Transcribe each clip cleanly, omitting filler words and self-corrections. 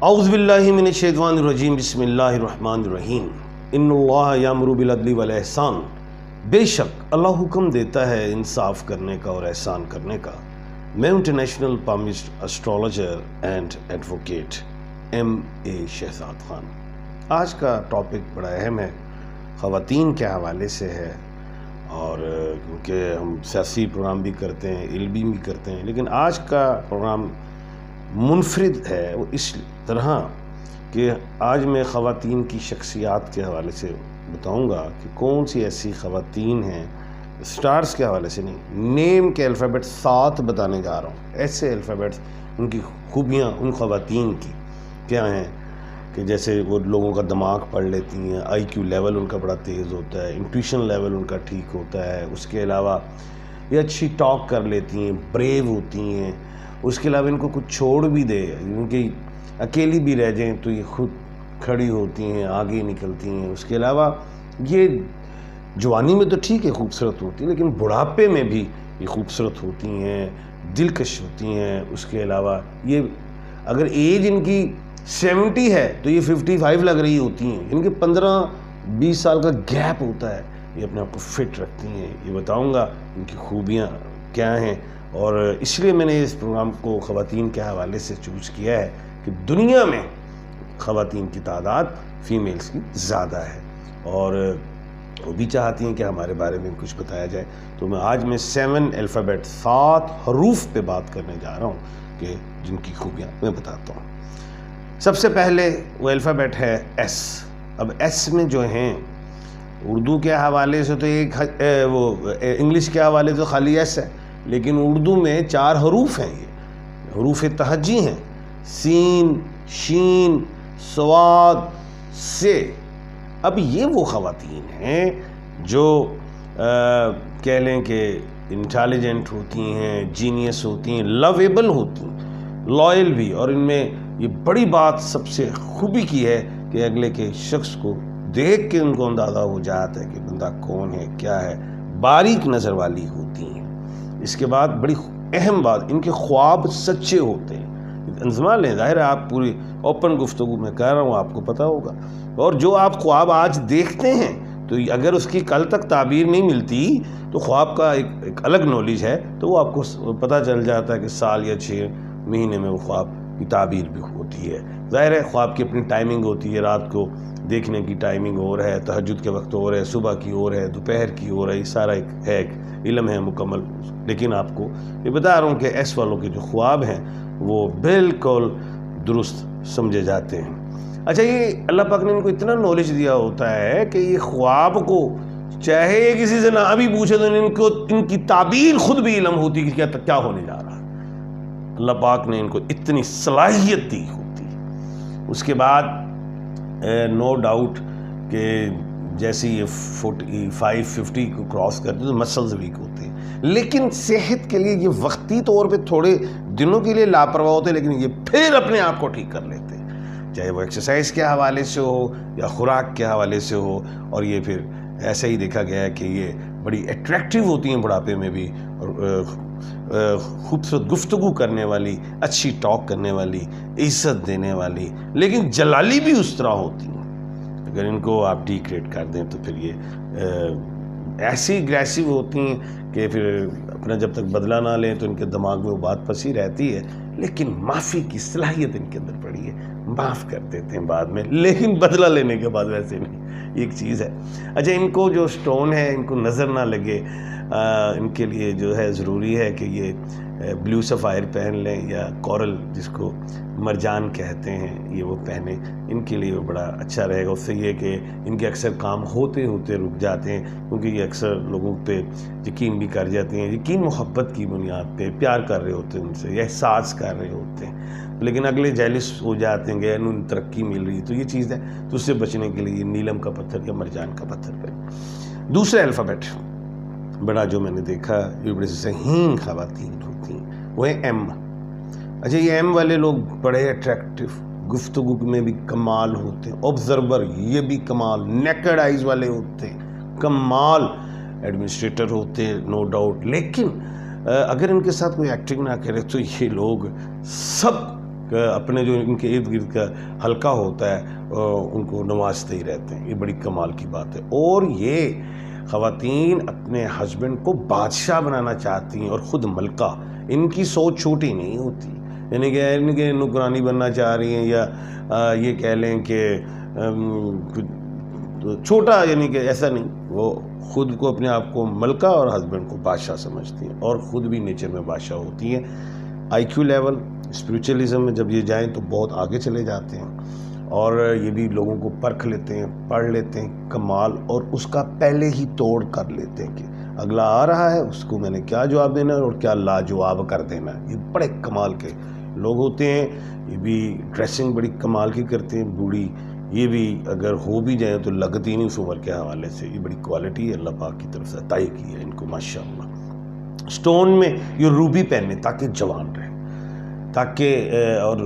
اعوذ باللہ من الشیطان الرجیم بسم اللہ الرحمن الرحیم ان اللہ یامر بالعدل والاحسان. بے شک اللہ حکم دیتا ہے انصاف کرنے کا اور احسان کرنے کا. میں international palmist astrologer and advocate MA. Shahzad Khan. آج کا ٹاپک بڑا اہم ہے، خواتین کے حوالے سے ہے، اور کیونکہ ہم سیاسی پروگرام بھی کرتے ہیں، علمی بھی کرتے ہیں، لیکن آج کا پروگرام منفرد ہے وہ اس طرح کہ آج میں خواتین کی شخصیات کے حوالے سے بتاؤں گا کہ کون سی ایسی خواتین ہیں، سٹارز کے حوالے سے نہیں، نیم کے الفابیٹ 7 بتانے جا رہا ہوں. ایسے الفابیٹس، ان کی خوبیاں ان خواتین کی کیا ہیں کہ جیسے وہ لوگوں کا دماغ پڑھ لیتی ہیں، آئی کیو لیول ان کا بڑا تیز ہوتا ہے، انٹویشن لیول ان کا ٹھیک ہوتا ہے. اس کے علاوہ یہ اچھی ٹاک کر لیتی ہیں، بریو ہوتی ہیں. اس کے علاوہ ان کو کچھ چھوڑ بھی دے، کیونکہ اکیلی بھی رہ جائیں تو یہ خود کھڑی ہوتی ہیں، آگے نکلتی ہیں. اس کے علاوہ یہ جوانی میں تو ٹھیک ہے خوبصورت ہوتی ہیں، لیکن بڑھاپے میں بھی یہ خوبصورت ہوتی ہیں، دلکش ہوتی ہیں. اس کے علاوہ یہ اگر ایج ان کی 70 ہے تو یہ 55 لگ رہی ہوتی ہیں. ان کے 15-20 سال کا گیپ ہوتا ہے. یہ اپنے آپ کو فٹ رکھتی ہیں. یہ بتاؤں گا ان کی خوبیاں کیا ہیں، اور اس لیے میں نے اس پروگرام کو خواتین کے حوالے سے چوز کیا ہے کہ دنیا میں خواتین کی تعداد فیمیلز کی زیادہ ہے، اور وہ بھی چاہتی ہیں کہ ہمارے بارے میں کچھ بتایا جائے. تو میں آج 7 الفابیٹ 7 حروف پہ بات کرنے جا رہا ہوں کہ جن کی خوبیاں میں بتاتا ہوں. سب سے پہلے وہ الفابیٹ ہے ایس. اب ایس میں جو ہیں اردو کے حوالے سے تو ایک وہ انگلش کے حوالے سے خالی ایس ہے، لیکن اردو میں 4 حروف ہیں. یہ حروف تہجی ہیں، سین، شین، صاد، سے. اب یہ وہ خواتین ہیں جو کہہ لیں کہ انٹیلیجنٹ ہوتی ہیں، جینیس ہوتی ہیں، لویبل ہوتی ہیں، لائل بھی. اور ان میں یہ بڑی بات سب سے خوبی کی ہے کہ اگلے کے شخص کو دیکھ کے ان کو اندازہ ہو جاتا ہے کہ بندہ کون ہے، کیا ہے. باریک نظر والی ہوتی ہیں. اس کے بعد بڑی اہم بات، ان کے خواب سچے ہوتے ہیں. انزمان لیں، ظاہر ہے آپ پوری اوپن گفتگو میں کہہ رہا ہوں، آپ کو پتہ ہوگا. اور جو آپ خواب آج دیکھتے ہیں تو اگر اس کی کل تک تعبیر نہیں ملتی تو خواب کا ایک الگ نالج ہے، تو وہ آپ کو پتہ چل جاتا ہے کہ سال یا 6 مہینے میں وہ خواب کی تعبیر بھی ہوتی ہے. ظاہر ہے خواب کی اپنی ٹائمنگ ہوتی ہے، رات کو دیکھنے کی ٹائمنگ اور ہے، تہجد کے وقت اور ہے، صبح کی اور ہے، دوپہر کی اور ہے. یہ سارا ایک علم ہے مکمل. لیکن آپ کو یہ بتا رہا ہوں کہ ایس والوں کے جو خواب ہیں وہ بالکل درست سمجھے جاتے ہیں. اچھا، یہ اللہ پاک نے ان کو اتنا نالج دیا ہوتا ہے کہ یہ خواب کو چاہے یہ کسی سے نہ بھی پوچھے تو ان کی تعبیر خود بھی علم ہوتی کہ کیا ہونے جا رہا ہے. اللہ پاک نے ان کو اتنی صلاحیت دی ہوتی. اس کے بعد نو ڈاؤٹ کہ جیسے یہ 45-50 کو کراس کرتے تو مسلز ویک ہوتے ہیں، لیکن صحت کے لیے یہ وقتی طور پہ تھوڑے دنوں کے لیے لاپرواہ ہوتے ہیں، لیکن یہ پھر اپنے آپ کو ٹھیک کر لیتے ہیں، چاہے وہ ایکسرسائز کے حوالے سے ہو یا خوراک کے حوالے سے ہو. اور یہ پھر ایسا ہی دیکھا گیا ہے کہ یہ بڑی اٹریکٹیو ہوتی ہیں بڑھاپے میں بھی، اور خوبصورت گفتگو کرنے والی، اچھی ٹاک کرنے والی، عزت دینے والی، لیکن جلالی بھی اس طرح ہوتی ہیں. اگر ان کو آپ ڈیکریٹ کر دیں تو پھر یہ ایسی اگریسو ہوتی ہیں کہ پھر اپنا جب تک بدلہ نہ لیں تو ان کے دماغ میں وہ بات پھنسی رہتی ہے. لیکن معافی کی صلاحیت ان کے اندر پڑی ہے، معاف کر دیتے ہیں بعد میں، لیکن بدلہ لینے کے بعد ویسے نہیں. ایک چیز ہے. اچھا، ان کو جو سٹون ہے ان کو نظر نہ لگے، ان کے لیے جو ہے ضروری ہے کہ یہ بلیو سفائر پہن لیں، یا کورل جس کو مرجان کہتے ہیں، یہ وہ پہنیں. ان کے لیے وہ بڑا اچھا رہے گا. اس سے یہ کہ ان کے اکثر کام ہوتے ہوتے رک جاتے ہیں، کیونکہ یہ اکثر لوگوں پہ یقین بھی کر جاتے ہیں. یقین محبت کی بنیاد پہ پیار کر رہے ہوتے ہیں ان سے، یا احساس کر رہے ہوتے ہیں، لیکن اگلے جیلس ہو جاتے ہیں کہ انہوں ترقی مل رہی ہے. تو یہ چیز ہے، تو اس سے بچنے کے لیے یہ نیلم کا پتھر یا مرجان کا پتھر پہ. دوسرا الفابیٹ بڑا جو میں نے دیکھا یہ بڑے ذہین خواتین ہوتی ہیں، وہ ہے ایم. اچھا، یہ ایم والے لوگ بڑے اٹریکٹیو، گفتگو میں بھی کمال ہوتے ہیں، آبزرور یہ بھی کمال، نیکڈ آئیز والے ہوتے ہیں، کمال ایڈمنسٹریٹر ہوتے ہیں نو ڈاؤٹ. لیکن اگر ان کے ساتھ کوئی ایکٹنگ نہ کرے تو یہ لوگ سب اپنے جو ان کے ارد گرد کا حلقہ ہوتا ہے ان کو نوازتے ہی رہتے ہیں. یہ بڑی کمال کی بات ہے. اور یہ خواتین اپنے ہسبینڈ کو بادشاہ بنانا چاہتی ہیں اور خود ملکہ. ان کی سوچ چھوٹی نہیں ہوتی، یعنی کہ ان کے نگرانی بننا چاہ رہی ہیں یا یہ کہہ لیں کہ چھوٹا، یعنی کہ ایسا نہیں. وہ خود کو اپنے آپ کو ملکہ اور ہسبینڈ کو بادشاہ سمجھتی ہیں اور خود بھی نیچر میں بادشاہ ہوتی ہیں. آئی کیو لیول اسپریچولیزم میں جب یہ جائیں تو بہت آگے چلے جاتے ہیں اور یہ بھی لوگوں کو پرکھ لیتے ہیں، پڑھ لیتے ہیں کمال، اور اس کا پہلے ہی توڑ کر لیتے ہیں کہ اگلا آ رہا ہے اس کو میں نے کیا جواب دینا ہے اور کیا لاجواب کر دینا ہے. یہ بڑے کمال کے لوگ ہوتے ہیں. یہ بھی ڈریسنگ بڑی کمال کی کرتے ہیں. بوڑھی یہ بھی اگر ہو بھی جائیں تو لگتی نہیں اس عمر کے حوالے سے. یہ بڑی کوالٹی ہے، اللہ پاک کی طرف سے عطا کی ہے ان کو ماشاءاللہ. سٹون میں یہ روبی پہنے تاکہ جوان رہے، تاکہ اور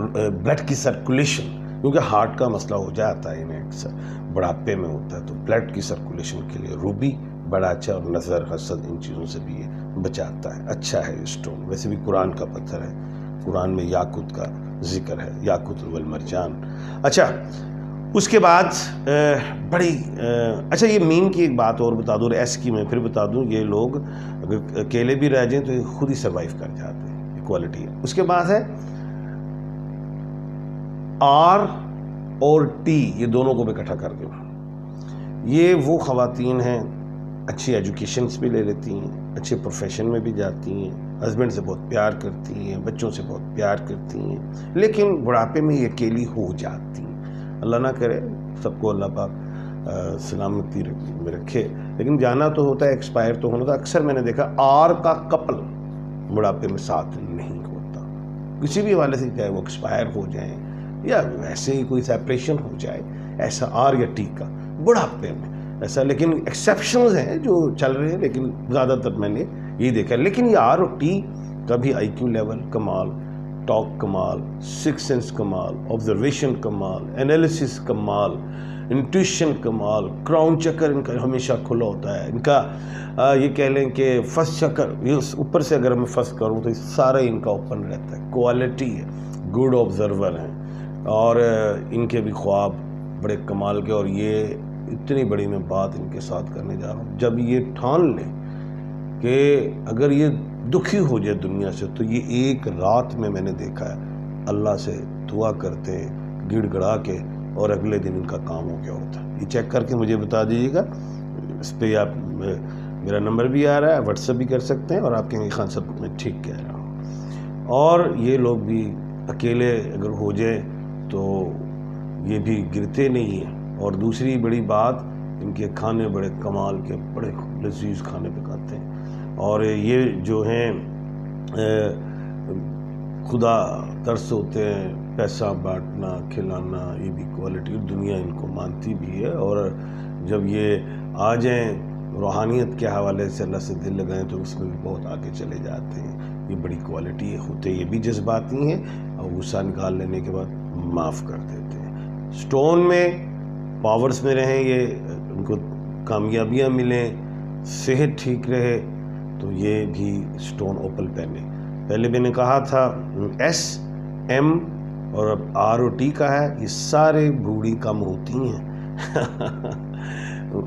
بلڈ کی سرکولیشن، کیونکہ ہارٹ کا مسئلہ ہو جاتا ہے انہیں اکثر بڑھاپے میں ہوتا ہے، تو بلڈ کی سرکولیشن کے لیے روبی بڑا اچھا، اور نظر حسد ان چیزوں سے بھی یہ بچاتا ہے. اچھا ہے یہ سٹون. ویسے بھی قرآن کا پتھر ہے، قرآن میں یاقوت کا ذکر ہے، یاقوت والمرجان. اچھا اس کے بعد بڑی اچھا یہ مین کی ایک بات اور بتا دوں، اور ایس کی میں پھر بتا دوں. یہ لوگ اگر اکیلے بھی رہ جائیں تو یہ خود ہی سروائیو کر جاتے ہیں. یہ کوالٹی ہے. اس کے بعد ہے آر اور ٹی، یہ دونوں کو بھی اکٹھا کر دوں. یہ وہ خواتین ہیں اچھی ایجوکیشنز بھی لے لیتی ہیں، اچھے پروفیشن میں بھی جاتی ہیں، ہسبینڈ سے بہت پیار کرتی ہیں، بچوں سے بہت پیار کرتی ہیں، لیکن بڑھاپے میں یہ اکیلی ہو جاتی ہیں. اللہ نہ کرے سب کو اللہ پاک سلامتی میں رکھے، لیکن جانا تو ہوتا ہے، ایکسپائر تو ہونا تھا. اکثر میں نے دیکھا آر کا کپل بڑھاپے میں ساتھ نہیں ہوتا کسی بھی حوالے سے، چاہے وہ ایکسپائر ہو جائیں یا ویسے ہی کوئی سیپریشن ہو جائے، ایسا آر یا ٹی کا بڑھاپے میں ایسا. لیکن ایکسیپشنز ہیں جو چل رہے ہیں، لیکن زیادہ تر میں نے یہ دیکھا. لیکن یہ آر اور ٹی کا بھی آئی کیو لیول کمال، ٹاک کمال، سکس سینس کمال، آبزرویشن کمال، انالیسس کمال، انٹویشن کمال، کراؤن چکر ان کا ہمیشہ کھلا ہوتا ہے. ان کا یہ کہہ لیں کہ فرسٹ چکر، یہ اوپر سے اگر میں فرسٹ کروں تو سارا ان کا اوپن رہتا ہے. کوالٹی ہے، گڈ آبزرور ہیں، اور ان کے بھی خواب بڑے کمال کے. اور یہ اتنی بڑی میں بات ان کے ساتھ کرنے جا رہا ہوں، جب یہ ٹھان لیں کہ اگر یہ دکھی ہو جائے دنیا سے تو یہ ایک رات میں نے دیکھا ہے اللہ سے دعا کرتے ہیں گڑ گڑا کے، اور اگلے دن ان کا کام ہو گیا ہوتا ہے. یہ چیک کر کے مجھے بتا دیجیے گا. اس پہ آپ میرا نمبر بھی آ رہا ہے، واٹس ایپ بھی کر سکتے ہیں، اور آپ کہیں خان صاحب میں ٹھیک کہہ رہا ہوں. اور یہ لوگ بھی اکیلے اگر ہو جائے تو یہ بھی گرتے نہیں ہیں. اور دوسری بڑی بات، ان کے کھانے بڑے کمال کے، بڑے لذیذ کھانے پکاتے ہیں. اور یہ جو ہیں خدا ترس ہوتے ہیں، پیسہ بانٹنا، کھلانا، یہ بھی کوالٹی دنیا ان کو مانتی بھی ہے. اور جب یہ آ جائیں روحانیت کے حوالے سے اللہ سے دل لگائیں تو اس میں بھی بہت آگے چلے جاتے ہیں. یہ بڑی کوالٹی ہوتے، یہ بھی جذباتی ہیں، اور غصہ نکال لینے کے بعد معاف کر دیتے ہیں. سٹون میں پاورز میں رہیں، یہ ان کو کامیابیاں ملیں، صحت ٹھیک رہے، تو یہ بھی سٹون اوپل پہنے. پہلے میں نے کہا تھا ایس، ایم اور اب آر او ٹی کا ہے. یہ سارے بوڑھی کم ہوتی ہیں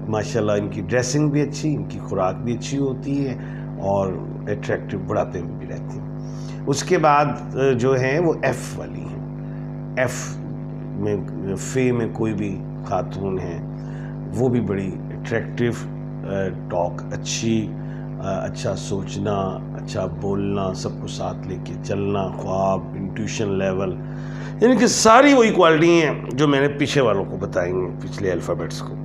ماشاءاللہ. ان کی ڈریسنگ بھی اچھی، ان کی خوراک بھی اچھی ہوتی ہے، اور اٹریکٹیو بڑھاپے میں بھی رہتی ہیں. اس کے بعد جو ہیں وہ ایف والی ہیں. ایف میں فے میں کوئی بھی خاتون ہیں، وہ بھی بڑی اٹریکٹیو، ٹاک اچھی، اچھا سوچنا، اچھا بولنا، سب کو ساتھ لے کے چلنا، خواب، انٹویشن لیول، یعنی کہ ساری وہی کوالٹی ہیں جو میں نے پیچھے والوں کو بتائی ہیں، پچھلے الفابیٹس کو.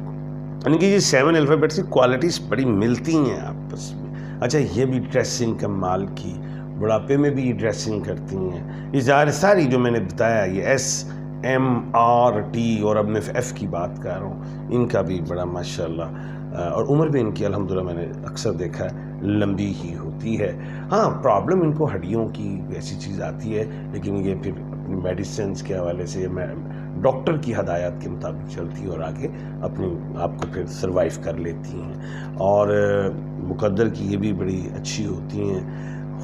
یعنی کہ یہ 7 الفابیٹس کی کوالٹیز بڑی ملتی ہیں آپس میں. اچھا یہ بھی ڈریسنگ کمال کی، بڑھاپے میں بھی یہ ڈریسنگ کرتی ہیں. یہ ساری جو میں نے بتایا، یہ ایس، ایم، آر، ٹی، اور اب میں ایف کی بات کر رہا ہوں، ان کا بھی بڑا ماشاءاللہ. اور عمر بھی ان کی الحمدللہ میں نے اکثر دیکھا ہے لمبی ہی ہوتی ہے. ہاں پرابلم ان کو ہڈیوں کی ایسی چیز آتی ہے، لیکن یہ پھر اپنی میڈیسنز کے حوالے سے ڈاکٹر کی ہدایات کے مطابق چلتی ہے، اور آگے اپنے آپ کو پھر سروائیو کر لیتی ہیں. اور مقدر کی یہ بھی بڑی اچھی ہوتی ہیں.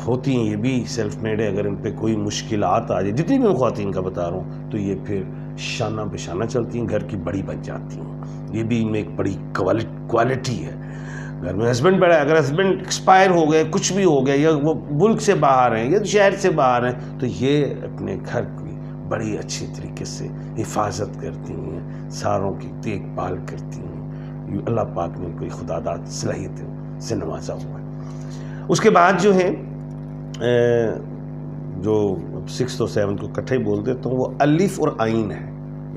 ہوتی ہیں یہ بھی سیلف میڈ ہے، اگر ان پہ کوئی مشکلات آ جائے، جتنی بھی میں خواتین کا بتا رہا ہوں، تو یہ پھر شانہ بشانہ چلتی ہیں، گھر کی بڑی بن جاتی ہیں. یہ بھی ان میں ایک بڑی کوالٹی ہے. گھر میں ہسبینڈ بیٹھا ہے، اگر ہسبینڈ ایکسپائر ہو گئے، کچھ بھی ہو گیا، یا وہ ملک سے باہر ہیں یا شہر سے باہر ہیں، تو یہ اپنے گھر کی بڑی اچھی طریقے سے حفاظت کرتی ہیں، ساروں کی دیکھ بھال کرتی ہیں. اللہ پاک نے ان کو خداداد صلاحیتیں سے نوازا ہوا ہے. اس کے بعد جو ہیں جو 6 اور 7 کو کٹھے بول دیتا ہوں، وہ الف اور عین ہے.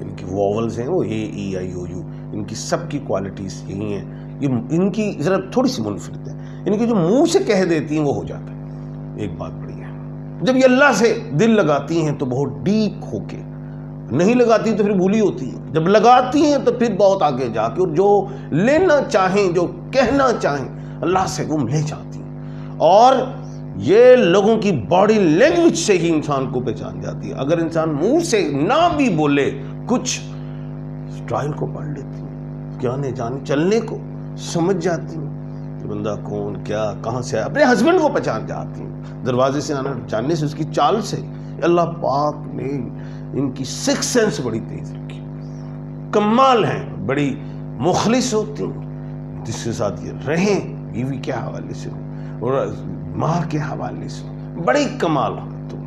ان کی واولز ہیں، وہ اے ای آئی او یو، ان کی سب کی کوالٹیز یہی ہیں. یہ ان کی ذرا تھوڑی سی منفرد ہے، ان کی جو منہ سے کہہ دیتی ہیں وہ ہو جاتا ہے. ایک بات بڑی ہے، جب یہ اللہ سے دل لگاتی ہیں تو بہت ڈیپ ہو کے، نہیں لگاتی تو پھر بھولی ہوتی ہیں. جب لگاتی ہیں تو پھر بہت آگے جا کے، اور جو لینا چاہیں، جو کہنا چاہیں اللہ سے، وہ لے جاتی ہیں. اور یہ لوگوں کی باڈی لینگویج سے ہی انسان کو پہچان جاتی ہے. اگر انسان منہ سے نہ بھی بولے، کچھ اسٹائل کو پڑھ لیتی ہیں، کیا نہیں جانے، چلنے کو سمجھ جاتی ہیں کہ بندہ کون، کیا، کہاں سے آیا. اپنے ہسبینڈ کو پہچان جاتی ہیں، دروازے سے آنا جاننے سے، اس کی چال سے. اللہ پاک نے ان کی سکس سینس بڑی تیز رکھی، کمال ہیں، بڑی مخلص ہوتی ہیں، جس کے ساتھ یہ رہیں، بیوی کے حوالے سے اور ماں کے حوالے سے، بڑی کمال ہوتی.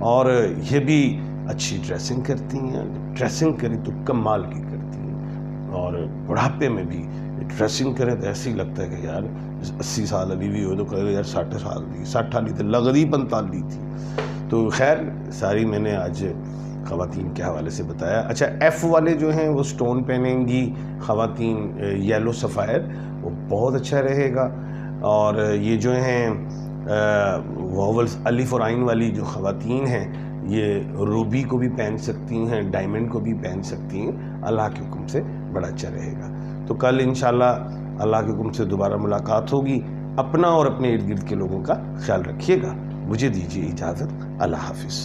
اور یہ بھی اچھی ڈریسنگ کرتی ہیں، ڈریسنگ کریں تو کمال کی کرتی ہیں. اور بڑھاپے میں بھی ڈریسنگ کریں تو ایسے ہی لگتا ہے کہ یار 80 سال علی بھی ہو تو کہے یار 60 سال دی، 60 والی تو لگ رہی 45 تھی. تو خیر ساری میں نے آج خواتین کے حوالے سے بتایا. اچھا، ایف والے جو ہیں وہ سٹون پہنیں گی خواتین، یلو سفائر، وہ بہت اچھا رہے گا. اور یہ جو ہیں واولز الف اور عین والی جو خواتین ہیں، یہ روبی کو بھی پہن سکتی ہیں، ڈائمنڈ کو بھی پہن سکتی ہیں. اللہ کے حکم سے بڑا اچھا رہے گا. تو کل انشاءاللہ اللہ کے حکم سے دوبارہ ملاقات ہوگی. اپنا اور اپنے ارد گرد کے لوگوں کا خیال رکھیے گا. مجھے دیجیے اجازت. اللہ حافظ.